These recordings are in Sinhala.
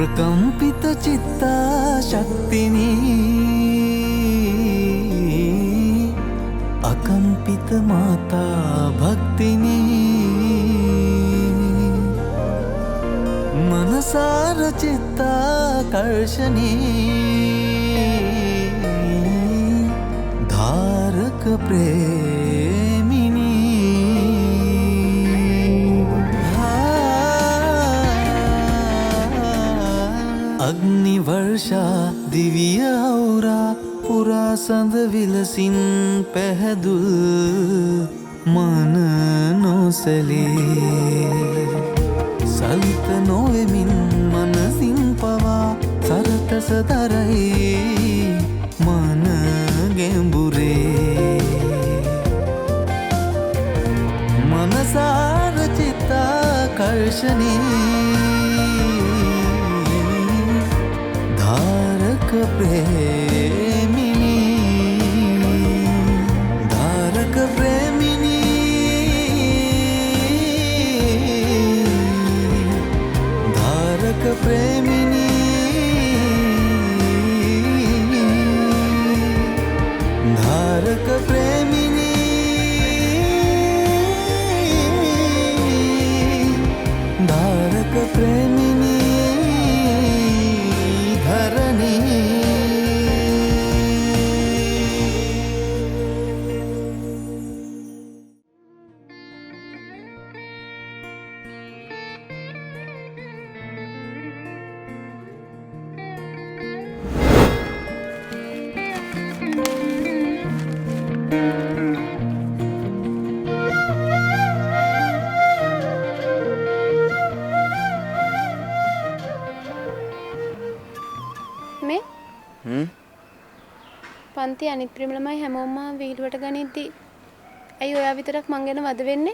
प्रकंपित चित्ता शक्तिनी अकंपित माता भक्तिनी मनसार चित्ताकर्षणी धारक प्रेमिनी अग्निवर्षा दिव्य औरा पुरा संद विलसिन पहदुल मन नोसले सलित नोवेमिन मनसिन पवा सरत सदरई मन गेंबुरे मनसार चित्ताकर्षणी धारक प्रेमिनी धारक प्रेमिनी धारक प्रेमिनी धारक प्रेमिनी धारक प्रेमिनी धरणी පන්ති අනිත් ප්‍රිමලමයි හැමෝම වීලුවට ගනිද්දි ඇයි ඔයා විතරක් මං ගැන වද වෙන්නේ?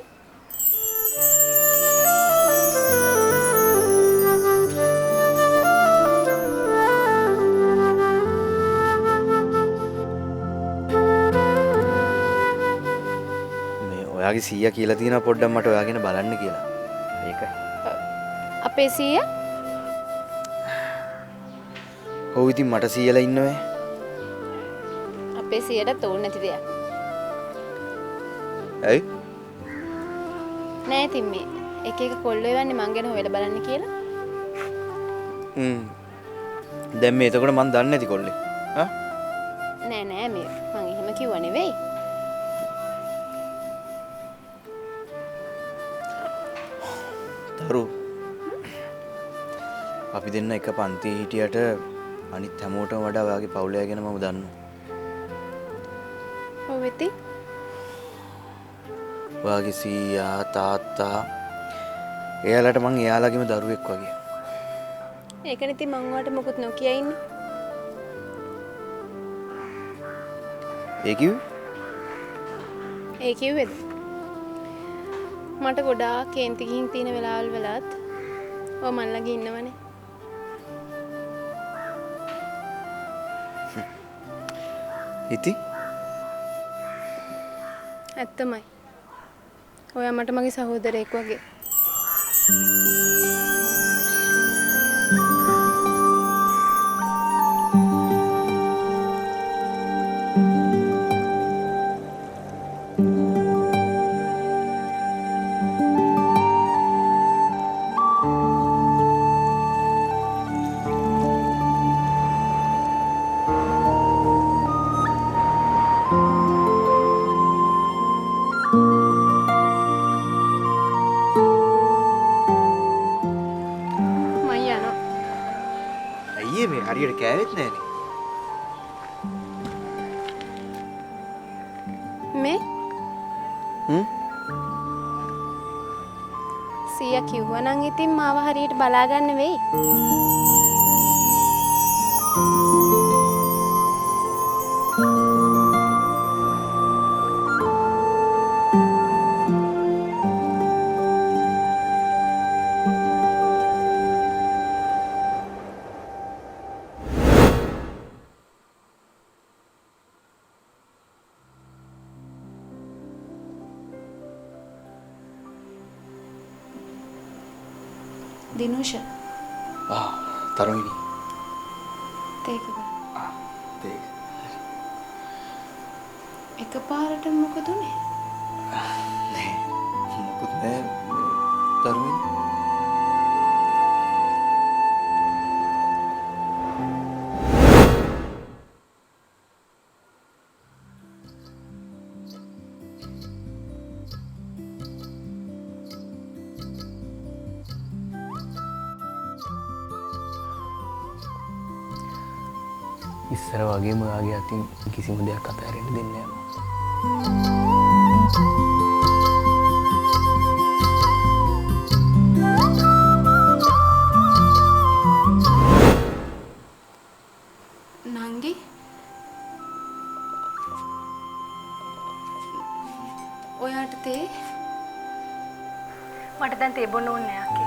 මේ ඔයාගේ සීයා කියලා තියෙනවා පොඩ්ඩක් මට ඔයා ගැන බලන්න කියලා. ඒකයි. අපේ සීයා? ඔව් ඉතින් මට සීයලා ඉන්නවේ. අපේ සීයට තෝරන්න නැති දෙයක්. ඇයි? නෑ ඉතින් මේ එක එක කොල්ලෝ එවන්නේ මං ගැන හොයලා බලන්න කියලා. දැන් මේ එතකොට මං දන්නේ නැති කොල්ලේ. හා? නෑ නෑ මේ මං එහෙම කිව්වා නෙවෙයි. දරු අපි දෙන්න එක පන්තියේ හිටියට අනිත් හැමෝටම වඩා ඔයාගේ පවුලය ගැන මම දන්නවා. ඔව් ඉතින් ඔයාගේ සීයා තාත්තා එයාලට මං එයාලගේම දරුවෙක් වගේ. ඒකනේ ඉතින් මං ඔයාලට මොකුත් නොකිය ඉන්නේ. ඒ කිව්වේ? ඒ කිව්වේද? මට ගොඩාක් කේන්ති ගිහින් තියෙන වෙලාවල් වලත් ඔය මන් ළඟ ඉන්නවනේ. ඉතින් ඇත්තමයි. ඔයා මට මගේ සහෝදරයෙක් වගේ. මේ හරියට කෑවෙත් නෑනේ. මේ? සීයා කිව්වා නම් ඉතින් මාව හරියට බලා ගන්න වෙයි. දිනුෂ. ආ තරුණිනි. තේක ගන්න. තේක. එකපාරට මොකද උනේ? නෑ. මොකුත් නෑ. තරුණිනි. ඉස්සර වගේම ඔයාගේ අතින් කිසිම දෙයක් අතහැරෙන්න දෙන්නේ නැහැ. නංගි ඔයාට තේ මට දැන් තේ බොන්න ඕනේ නෑ අක්කේ.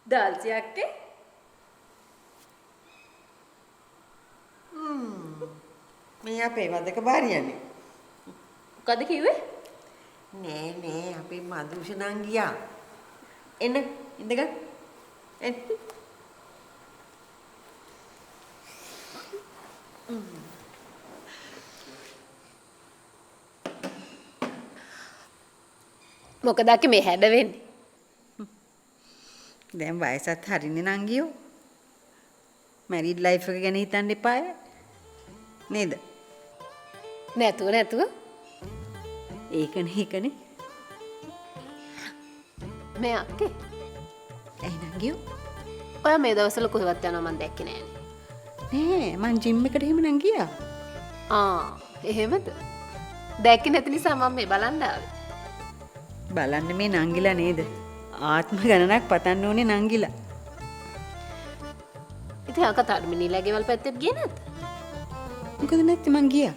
දාල්චි අක්කේ මේ අපේ වදක බාරියනේ. මොකද කිව්වේ? නෑ අපේ මදුෂ නංගියා. එන්න ඉඳගන්න. එන්න. මොකද අක්කේ මේ හැඩ වෙන්නේ? දැන් වයසත් හරිනේ නංගියෝ. මැරිඩ් ලයිෆ් එක ගැන හිතන්න එපාය. නේද? නැතුව ඒකනේ. මේ අක්කේ ඇයි නංගියෝ? ඔයා මේ දවස්වල කොහෙවත් යනවා මන් දැක්කේ නෑනේ. නෑ මං ජිම් එකට එහෙම නං ගියා. එහෙමද? දැක්කේ නැති නිසා මම මේ බලන්න ආවේ. බලන්න මේ නංගිලා නේද? ආත්ම ගණනක් පතන්න ඕනේ නංගිලා. ඉතින් අක තර්මිනීලා ගෙවල් පැත්තට ගියේ නැද්ද? මොකද නැත්තේ මං ගියා.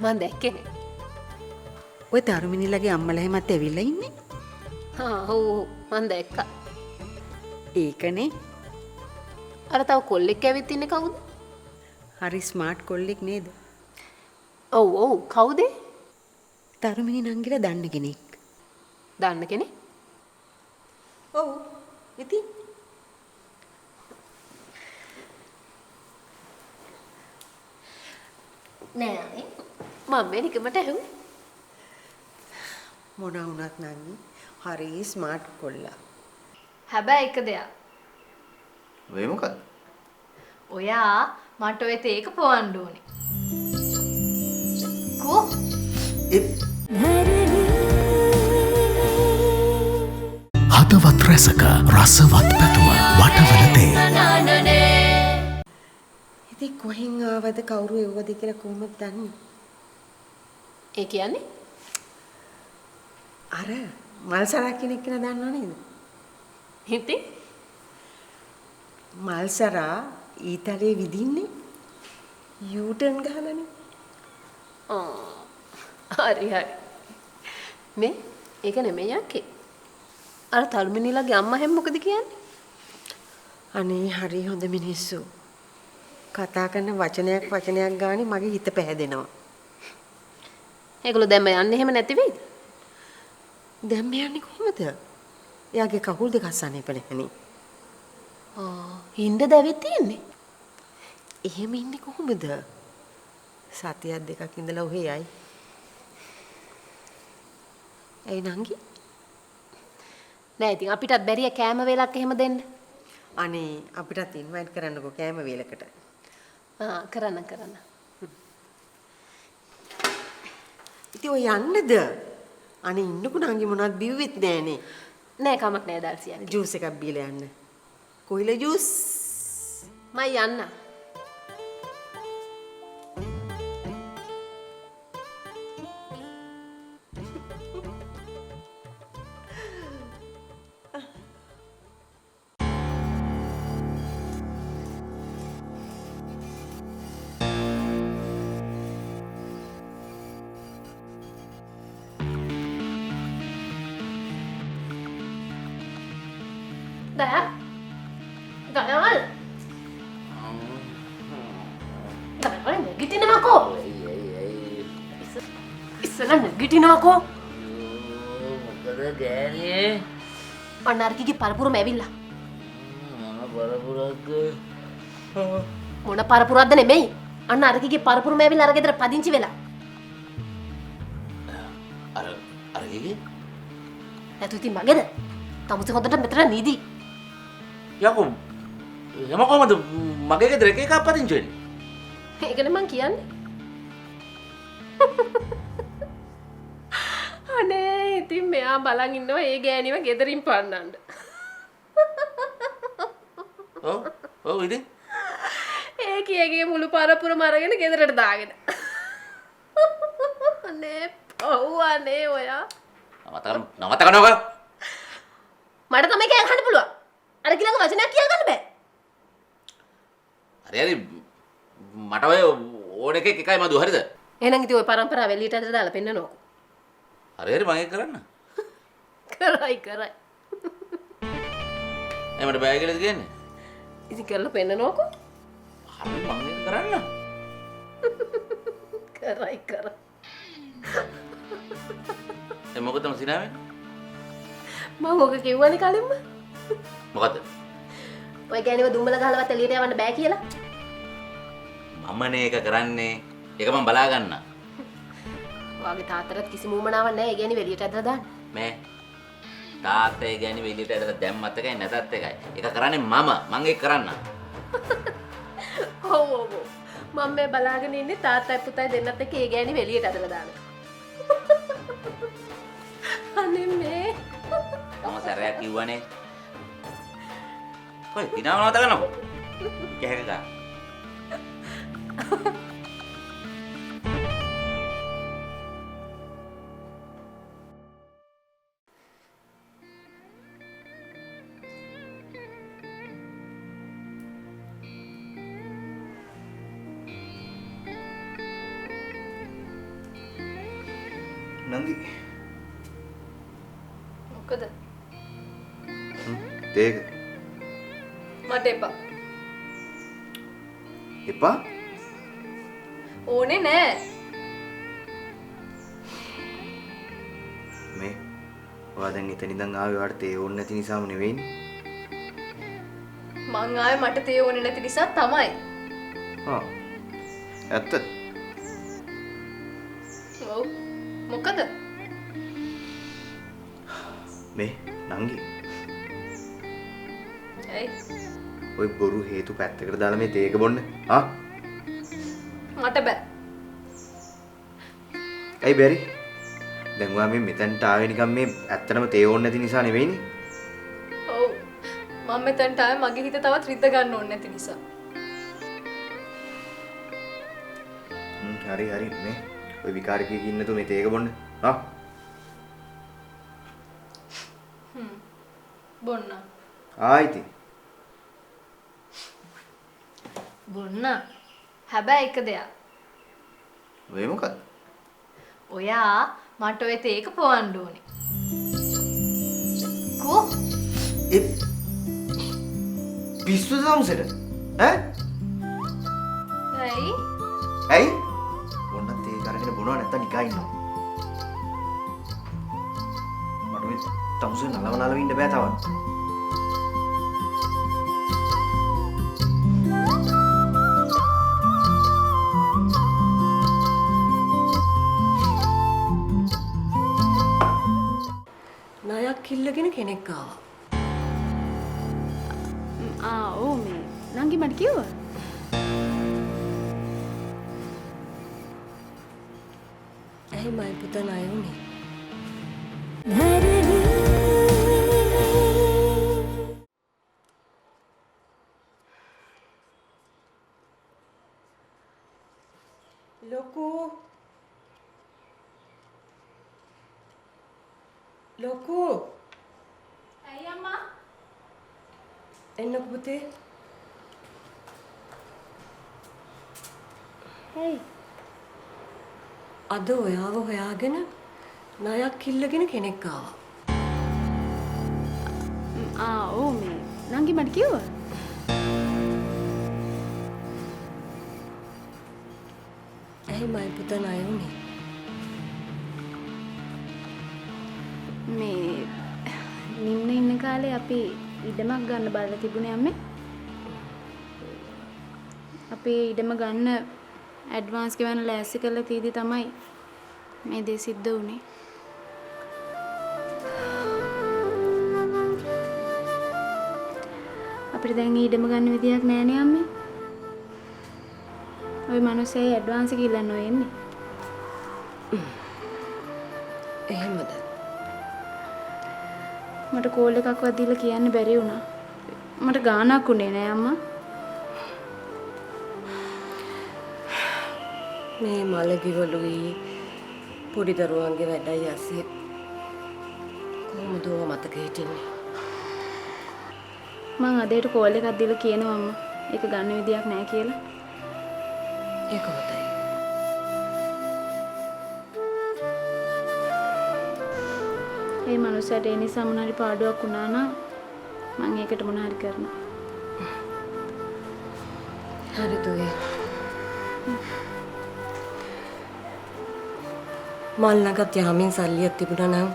මන් දැක්කේ නෑ. ඔය තරුමිනිලගේ අම්මලා එහෙමත් ඇවිල්ලා ඉන්නේ. ඔව් මන් දැක්කා. ඒකනේ. අර තව කොල්ලෙක් ඇවිත් ඉන්නේ කවුද? හරි ස්මාර්ට් කොල්ලෙක් නේද? ඔව් කවුද? තරුමිනි නංගිලා දන්න කෙනෙක්. දන්න කෙනෙක්? ඔව්. ඉතින් නෑ මම මේ නිකමට ඇහුවේ. මොන වුණත් නංගි හරි ස්මාර්ට් කොල්ලා. හැබැයි එක දෙයක්. වෙයි මොකද? ඔයා මට ඔය තේක පොවන්න ඕනේ. කෝ? හදවත් රැසක රසවත් පැතුම වටවලතේ. ඉතින් කොහෙන් ආවද කවුරු එව්වද කියලා කොහොමද දන්නේ? ඒ කියන්නේ? අර මල්සරා කෙනෙක් කියලා දන්නව නේද? ඉතින් මල්සරා ඊතලේ විදින්නේ යූටර්න් ගහලානේ. හරි. මේ ඒක නෙමෙයි යකේ. අර තල්මිනිලාගේ අම්මා හැම මොකද කියන්නේ? අනේ හරි හොඳ මිනිස්සු. කතා කරන වචනයක් ගානේ මගේ හිත පැහැදෙනවා. ඒගොල්ලෝ දැම්ම යන්නේ එහෙම නැති වෙයිද? දැන් මෙයන්නේ කොහමද? එයාගේ කකුල් දෙක අස්සන්නේ නැහනේ. හින්ද දැවෙත් තියෙන්නේ. එහෙම ඉන්නේ කොහොමද? සතියක් දෙකක් ඉඳලා ඔහේ යයි. ඒ නංගි නෑ ඉතින් අපිටත් බැරිය කෑම වේලක් එහෙම දෙන්න. අනේ අපිටත් ඉන්වයිට් කරන්නකෝ කෑම වේලකට. කරන්න. ඉතින් ඔය යන්නද? අනේ ඉන්නකෝ නංගි මොනවද බිව්වෙත් නෑනේ. නෑ කමක් නෑ දාල්සියා. ජූස් එකක් බීලා යන්න. කොයිල ජූස්? මම යන්න. Dayal. Dayal. Dayal නැගිටිනවා කෝ. ඉස්සෙල්ලා නැගිටිනවා කෝ. මොකද ගෑණියේ? පණ්ණාර්කිගේ පරපුරම ඇවිල්ලා. මොන පරපුරක්ද? මොන පරපුරක්ද නෙමෙයි. අන්න අරකිගේ පරපුරම ඇවිල්ලා අර ගෙදර පදිංචි වෙලා. අර කිගේ? නැතු ඉතින් මගේද? තමුසේ හොඳට මෙතන නීදී. යකෝ එම කොහමද මගේ ගෙදර එක එකක් පදිංචි වෙන්නේ? ඒකනේ මං කියන්නේ. අනේ ඉතින් මෙයා බලන් ඉන්නවා ඒ ගෑණිව ගෙදරින් පන්නන්න. ඔව් ඉතින් ඒ කීගේ මුළු පරපුරම අරගෙන ගෙදරට දාගෙන. අනේ පව් අනේ ඔයා. නවත්තකනෝක. මට තමයි කෑ ගහන්න පුළුවන්. අර කිලක වචනයක් කියලා ගන්න බෑ. හරි මට ඔය ඕන එකක් එකයි මදු හරිද? එහෙනම් ඉතින් ඔය පරම්පරාව එළියට ඇදලා දාලා පෙන්නනෝ. හරි මම ඒක කරන්න. කරයි. එමට බෑ කියලාද කියන්නේ? ඉතින් කරලා පෙන්නනෝකෝ. හරි මම ඒක කරන්න. කරයි. මොකද මම සිනාවේ? මම ඔක කිව්වනේ කලින්ම. මොකද්ද? ඔය ගෑණිව දුම්බල ගහලවත් එළියට යවන්න බෑ කියලා. මමනේ ඒක කරන්නේ. ඒක මම බලා ගන්න. ඔයාගේ තාත්තට කිසිම උමනාවක් නැහැ ඒ ගෑණිව එළියට ඇදලා දාන්න. මේ තාත්තා ඒ ගෑණි වෙලියට ඇදලා දැම්මත් එකයි නැතත් එකයි. ඒක කරන්නේ මම ඒක කරන්න. ඔව්. මම මේ බලාගෙන ඉන්නේ තාත්තයි පුතයි දෙන්නත් එක්ක ඒ ගෑණිව එළියට ඇදලා දාන්න. අනේ මේ තම සැරයක් කිව්වනේ. කොයි දිනාව නවත ගන්නකො. කැහැක ගන්න. නංගි මොකද? තේක මට එපා. එපා ඕනේ නෑ. මේ ඔයා දැන් එතන ඉඳන් ආවේ වාට තේ ඕනේ නැති නිසාම නෙවෙයිනේ. මං ආවේ මට තේ ඕනේ නැති නිසා තමයි. ඇත්ත? ඔව්. මොකද? මේ නංගි ඇයි? ඔය බොරු හේතු පැත්තකට දාලා මේ තේක බොන්න. මට බෑ. ඇයි බැරි? දැන් ඔයා මේ මෙතනට ආවේ නිකන් මේ ඇත්තටම තේ ඕනේ නැති නිසා නෙවෙයිනේ. ඔව්. මම මෙතනට ආවේ මගේ හිත තවත් රිද්ද ගන්න ඕනේ නැති නිසා. හරි මේ ඔය විකාරකයෙක් ඉන්නතු මේ තේක බොන්න. බොන්න. ආයිති. බොන්න. හැබැයි එක දෙයක්. ඔය මොකක්ද? ඔයා මට ඔය තේක පොවන්න ඕනේ. කෝ? ඒ පිස්සුද සම්සෙට? ඇයි? ඇයි? ඔන්න තේ කරගෙන බොනවා නැත්තම් නිකන් ඉන්නවා. මට මේ තමුසේ නලව ඉන්න බෑ තවත්. ණයක් කිල්ලගෙන කෙනෙක් ආවා. ඔව් මේ නංගි මට කිව්වා. ඇයි මයි පුතා ණය උනේ? ලොකු ඇයි අම්මා? එන්නකො පුතේ. හේ අද ඔයාව හොයාගෙන ණයක් ඉල්ලගෙන කෙනෙක් ආවා. ඔව් මේ නංගි මට කිව්වා. ඇයි මයි පුතා ණය උනේ? මේ නිම්න ඉන්න කාලේ අපි ඉඩමක් ගන්න බලලා තිබුණේ අම්මේ. අපි ඉඩම ගන්න ඇඩ්වාන්ස් ගෙවන්න ලෑස්ති කරලා තීදි තමයි මේ දේ සිද්ධ වුනේ. අපිට දැන් ඉඩම ගන්න විදියක් නෑනේ අම්මේ. ওই මිනිස්සේ ඇඩ්වාන්ස් එක ඉල්ලන්න ඔය එන්නේ. එහෙමද? මට කෝල් එකක්වත් දීලා කියන්න බැරි වුණා. මට ගානක් උනේ නෑ අම්මා. මේ මලගිවලුයි පොඩි දරුවන්ගේ වැඩයි ඇස්සේ කොහොමද ඔය මතක හිටින්නේ? මං අදේට කෝල් එකක් දීලා කියනවා අම්මා. ඒක ගන්න විදියක් නෑ කියලා. ඒක හොඳයි. ඒ මනුස්සයාට ඒ නිසා මොන හරි පාඩුවක් වුණා නම් මං ඒකට මොන හරි කරනවා. හරි දුවේ. මල් ළඟත් යාමින් සල්ලියක් තිබුණා නම්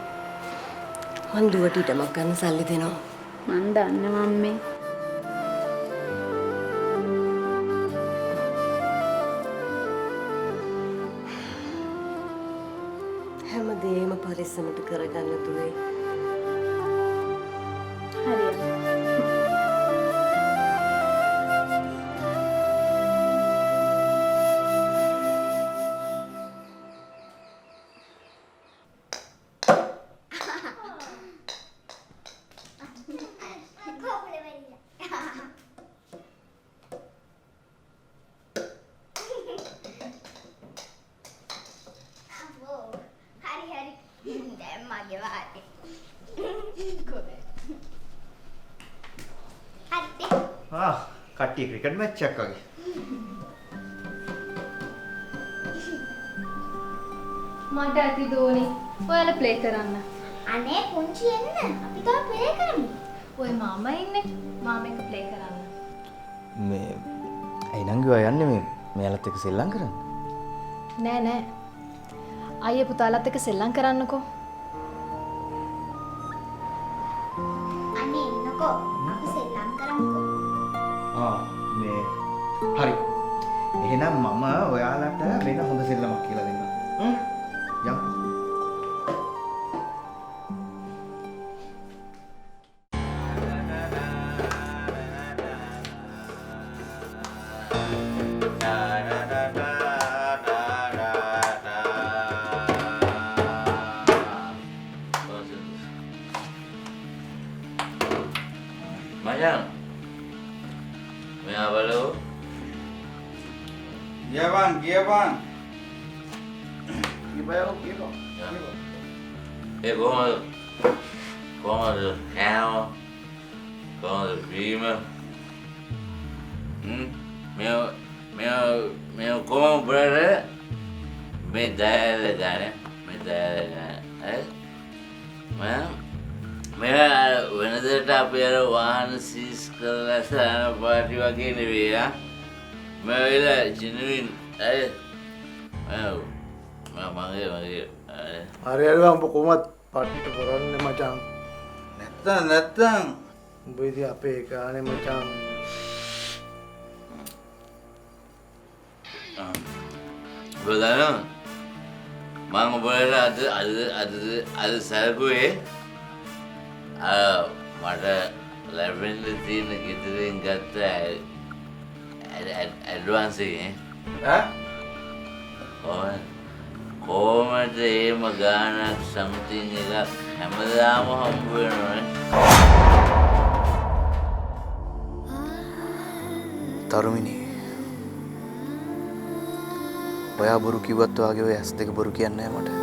මං දුවට ඉඩමක් ගන්න සල්ලි දෙනවා. මං දන්නවා අම්මේ. හැමදේම පරිස්සමට කරගන්න දුවේ. හරි අම්මා. කට්ටිය ක්‍රිකට් මැච් එකක් වගේ. මට ඇති දෝනි. ඔයාලා ප්ලේ කරන්න. අනේ පුංචි එන්න. අපි තව ප්ලේ කරමු. ඔය මාමා ඉන්නේ. මාම එක ප්ලේ කරන්න. මේ ඇයි නංගි ඔයා යන්නේ මේ මෙයාලත් එක්ක සෙල්ලම් කරන්න? නෑ නෑ. අයියේ පුතාලත් එක්ක සෙල්ලම් කරන්නකෝ. අනේ එන්නකෝ. අපි සෙල්ලම් කරමුකෝ. මේ හරි. එහෙනම් මම ඔයාලට වෙන හොඳ සෙල්ලමක් කියලා දෙන්නම්. යමු. Macam apa lu? Iya bang, iya bang. Gimana lo? Gimana? Como cow, como prima. Meu como brother. Medalha, වෙනදට අපි අර වාහන සීස් කරලා සාන පාටි වගේ නෙවෙයි ආ මම වෙලා ජිනුවින් අය මගේ හරි හරි උඹ කොහොමද පට්ට කරන්නේ මචං නැත්තම් උඹ ඉතින් අපේ ගානේ මචං බොදන මම ඔබට අද සරකුවේ මට ලැබෙන්න තියෙන ගෙදරින් ගත්ත ඇඩ්වාන්ස් එකේ කොහොමද එහෙම ගානක් සම්තිං එකක් හැමදාම හම්බ වෙනවනේ. තරුමිනි ඔයා බොරු කිව්වත් වාගේ ඔය ඇස් දෙක බොරු කියන්නේ නැහැ මට.